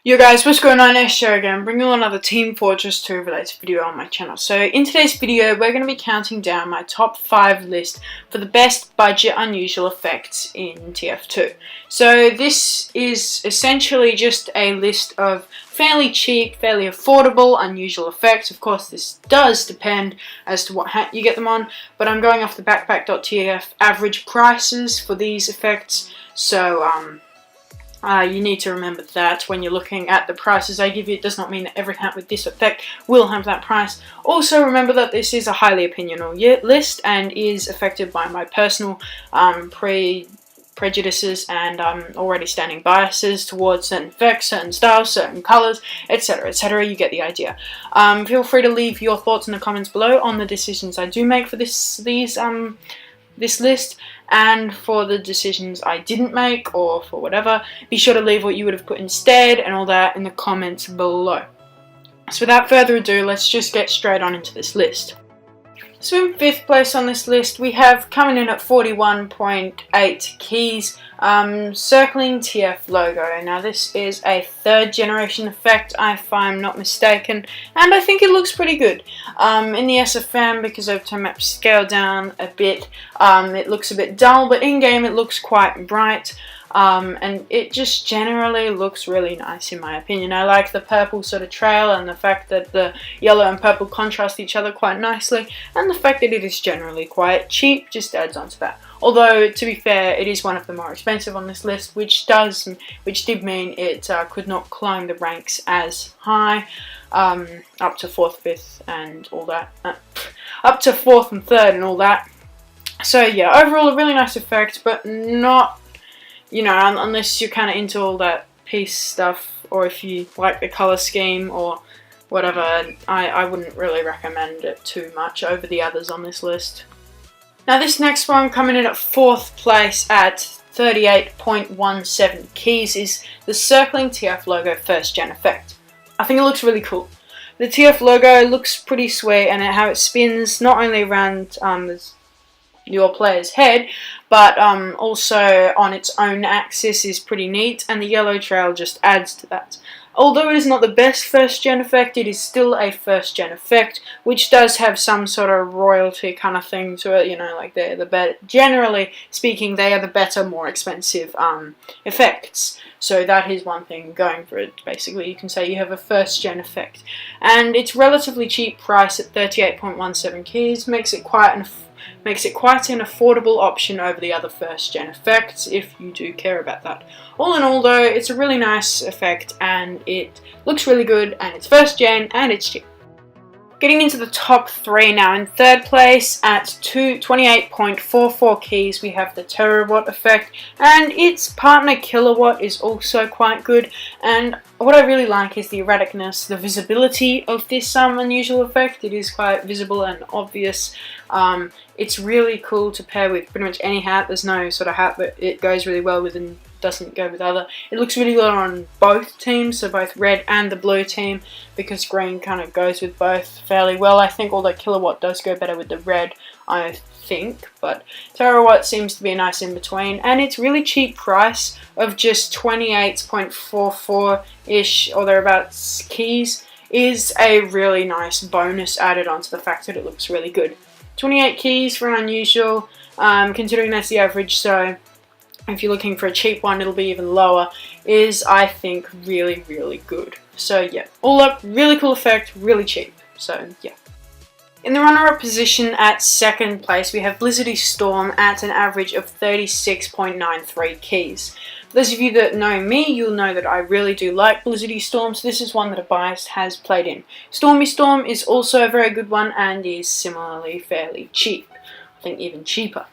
Yo guys, what's going on? It's Joe again, bringing you another Team Fortress 2 related video on my channel. So in today's video, we're going to be counting down my top 5 list for the best budget unusual effects in TF2. So this is essentially just a list of fairly cheap, fairly affordable, unusual effects. Of course, this does depend as to what hat you get them on, but I'm going off the backpack.tf average prices for these effects. So you need to remember that when you're looking at the prices I give you. It does not mean that every hat with this effect will have that price. Also remember that this is a highly opinional list and is affected by my personal prejudices and already standing biases towards certain effects, certain styles, certain colours, etc, etc. You get the idea. Feel free to leave your thoughts in the comments below on the decisions I do make for this list, and for the decisions I didn't make, or for whatever. Be sure to leave what you would have put instead and all that in the comments below. So without further ado, let's just get straight on into this list. So in 5th place on this list, we have, coming in at 41.8 keys, circling TF logo. Now this is a 3rd generation effect, if I'm not mistaken, and I think it looks pretty good. In the SFM, because I've turned map scale down a bit, it looks a bit dull, but in game it looks quite bright. And it just generally looks really nice in my opinion. I like the purple sort of trail and the fact that the yellow and purple contrast each other quite nicely, and the fact that it is generally quite cheap just adds on to that. Although, to be fair, it is one of the more expensive on this list, which did mean it could not climb the ranks as high, up to 4th, 5th and all that, up to 4th and 3rd and all that. So yeah, overall a really nice effect, but not, you know, unless you're kind of into all that piece stuff, or if you like the colour scheme or whatever, I wouldn't really recommend it too much over the others on this list. Now this next one, coming in at 4th place at 38.17 keys, is the circling TF logo 1st gen effect. I think it looks really cool. The TF logo looks pretty sweet, and how it spins not only around your player's head, but also on its own axis is pretty neat, and the yellow trail just adds to that. Although it is not the best 1st gen effect, it is still a 1st gen effect, which does have some sort of royalty kind of thing to it, you know, like they're the better, generally speaking, they are the better, more expensive effects. So that is one thing going for it. Basically, you can say you have a 1st gen effect, and its relatively cheap price at 38.17 keys makes it quite an affordable option over the other 1st gen effects, if you do care about that. All in all though, it's a really nice effect, and it looks really good, and it's 1st gen, and it's cheap. Getting into the top 3 now, in 3rd place at 28.44 keys, we have the Terawatt effect, and its partner Kilowatt is also quite good. And what I really like is the erraticness, the visibility of this unusual effect. It is quite visible and obvious. It's really cool to pair with pretty much any hat. There's no sort of hat that it goes really well with and doesn't go with other. It looks really good on both teams, so both red and the blue team, because green kind of goes with both fairly well. I think, although Kilowatt does go better with the red, I think, but Terawatt seems to be a nice in between, and its really cheap price of just 28.44-ish or thereabouts keys is a really nice bonus added onto the fact that it looks really good. 28 keys for an unusual, considering that's the average, so if you're looking for a cheap one, it'll be even lower, is, I think, really, really good. So yeah, all up, really cool effect, really cheap, so yeah. In the runner-up position at 2nd place, we have Blizzardy Storm at an average of 36.93 keys. For those of you that know me, you'll know that I really do like Blizzardy Storm, so this is one that a bias has played in. Stormy Storm is also a very good one, and is similarly fairly cheap. I think even cheaper.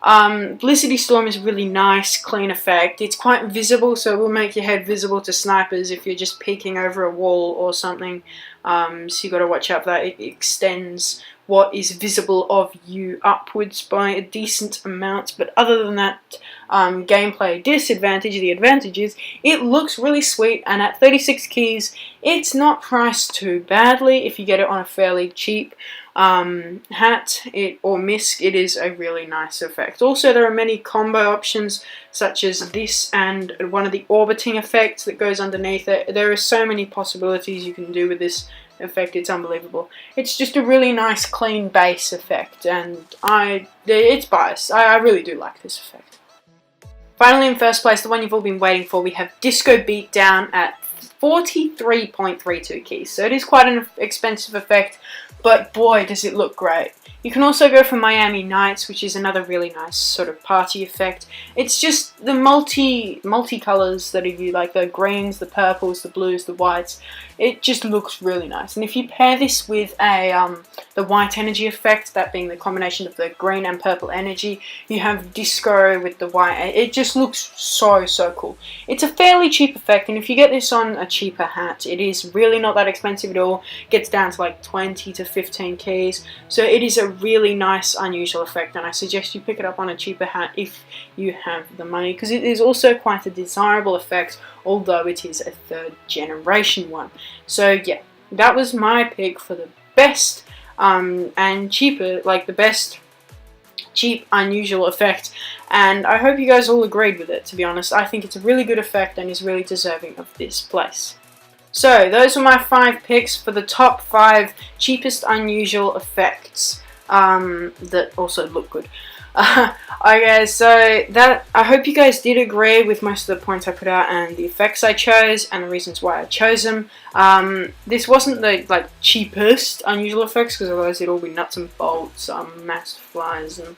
Blizzardy Storm is a really nice, clean effect. It's quite visible, so it will make your head visible to snipers if you're just peeking over a wall or something. So you got to watch out for that. It extends what is visible of you upwards by a decent amount, but other than that, gameplay disadvantage, the advantage is it looks really sweet, and at 36 keys, it's not priced too badly if you get it on a fairly cheap hat or misc, it is a really nice effect. Also, there are many combo options such as this and one of the orbiting effects that goes underneath it. There are so many possibilities you can do with this effect. It's unbelievable. It's just a really nice clean bass effect, and it's biased. I really do like this effect. Finally, in first place, the one you've all been waiting for, we have Disco Beatdown at 43.32 keys. So it is quite an expensive effect, but boy does it look great. You can also go for Miami Nights, which is another really nice sort of party effect. It's just the multi-colors that you like, the greens, the purples, the blues, the whites. It just looks really nice. And if you pair this with the white energy effect, that being the combination of the green and purple energy, you have disco with the white. It just looks so cool. It's a fairly cheap effect, and if you get this on a cheaper hat, it is really not that expensive at all. It gets down to like 20 to 15 keys. So it is a really nice, unusual effect, and I suggest you pick it up on a cheaper hat if you have the money, because it is also quite a desirable effect, although it is a third generation one. So yeah, that was my pick for the best and cheaper, like the best cheap, unusual effect, and I hope you guys all agreed with it. To be honest, I think it's a really good effect and is really deserving of this place. So those were my 5 picks for the top 5 cheapest unusual effects that also look good. Okay, so I hope you guys did agree with most of the points I put out and the effects I chose and the reasons why I chose them. This wasn't the cheapest unusual effects, because otherwise it'd all be nuts and bolts, masked flies, and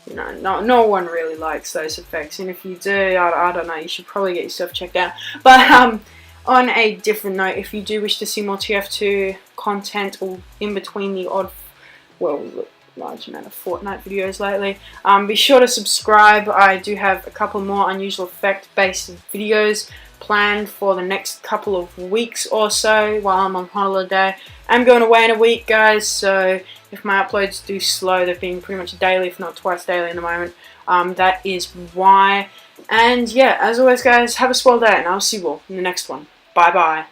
you know, no one really likes those effects. And if you do, I don't know, you should probably get yourself checked out. But on a different note, if you do wish to see more TF2 content or in between the large amount of Fortnite videos lately, be sure to subscribe. I do have a couple more unusual effect based videos planned for the next couple of weeks or so while I'm on holiday. I'm going away in a week, guys, so if my uploads do slow, they've been pretty much daily, if not twice daily in the moment. That is why. And yeah, as always guys, have a swell day, and I'll see you all in the next one. Bye bye.